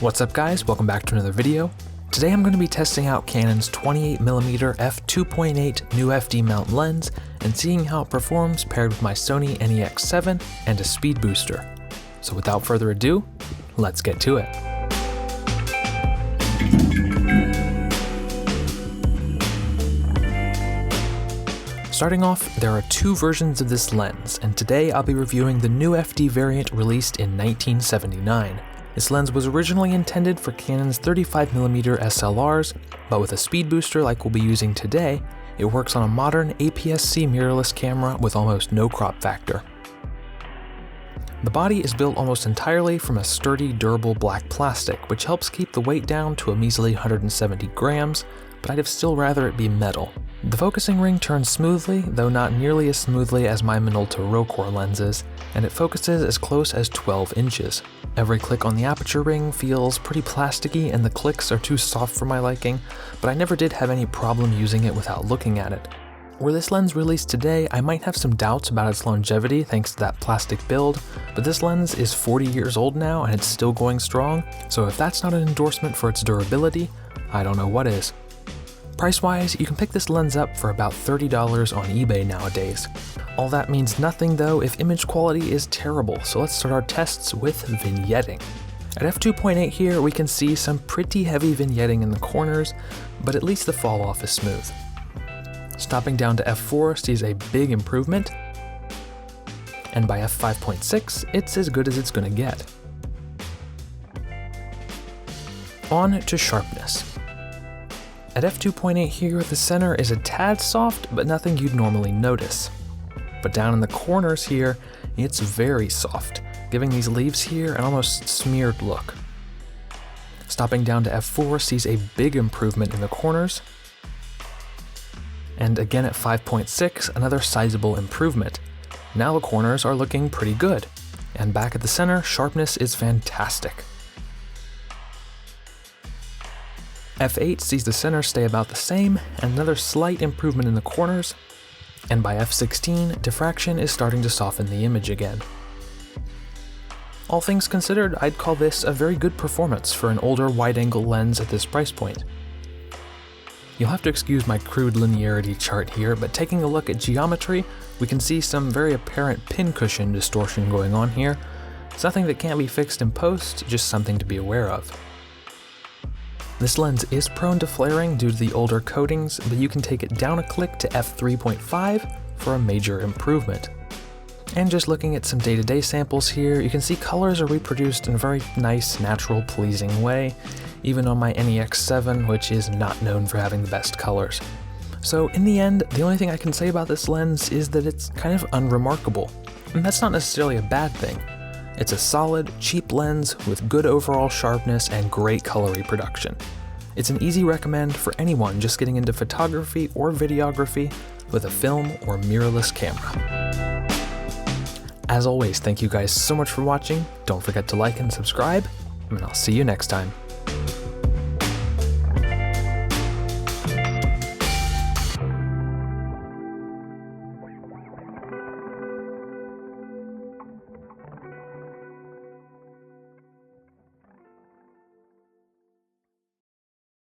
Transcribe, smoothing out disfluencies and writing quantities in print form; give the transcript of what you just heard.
What's up guys, welcome back to another video. Today I'm going to be testing out Canon's 28mm f2.8 new FD mount lens and seeing how it performs paired with my Sony NEX 7 and a speed booster. So without further ado, let's get to it. Starting off, there are two versions of this lens, and today I'll be reviewing the new FD variant released in 1979. This lens was originally intended for Canon's 35mm SLRs, but with a speed booster like we'll be using today, it works on a modern APS-C mirrorless camera with almost no crop factor. The body is built almost entirely from a sturdy, durable black plastic, which helps keep the weight down to a measly 170 grams, but I'd have still rather it be metal. The focusing ring turns smoothly, though not nearly as smoothly as my Minolta Rokkor lenses, and it focuses as close as 12 inches. Every click on the aperture ring feels pretty plasticky and the clicks are too soft for my liking, but I never did have any problem using it without looking at it. Were this lens released today, I might have some doubts about its longevity thanks to that plastic build, but this lens is 40 years old now and it's still going strong, so if that's not an endorsement for its durability, I don't know what is. Price-wise, you can pick this lens up for about $30 on eBay nowadays. All that means nothing though if image quality is terrible, so let's start our tests with vignetting. At f2.8 here, we can see some pretty heavy vignetting in the corners, but at least the fall off is smooth. Stopping down to f4 sees a big improvement, and by f5.6, it's as good as it's gonna get. On to sharpness. At f2.8 here, the center is a tad soft, but nothing you'd normally notice. But down in the corners here, it's very soft, giving these leaves here an almost smeared look. Stopping down to f4 sees a big improvement in the corners, and again at 5.6, another sizable improvement. Now the corners are looking pretty good, and back at the center, sharpness is fantastic. f8 sees the center stay about the same, and another slight improvement in the corners, and by f16, diffraction is starting to soften the image again. All things considered, I'd call this a very good performance for an older wide-angle lens at this price point. You'll have to excuse my crude linearity chart here, but taking a look at geometry, we can see some very apparent pincushion distortion going on here. It's nothing that can't be fixed in post, just something to be aware of. This lens is prone to flaring due to the older coatings, but you can take it down a click to f3.5 for a major improvement. And just looking at some day-to-day samples here, you can see colors are reproduced in a very nice, natural, pleasing way, even on my NEX 7, which is not known for having the best colors. So in the end, the only thing I can say about this lens is that it's kind of unremarkable. And that's not necessarily a bad thing. It's a solid, cheap lens with good overall sharpness and great color reproduction. It's an easy recommend for anyone just getting into photography or videography with a film or mirrorless camera. As always, thank you guys so much for watching. Don't forget to like and subscribe, and I'll see you next time.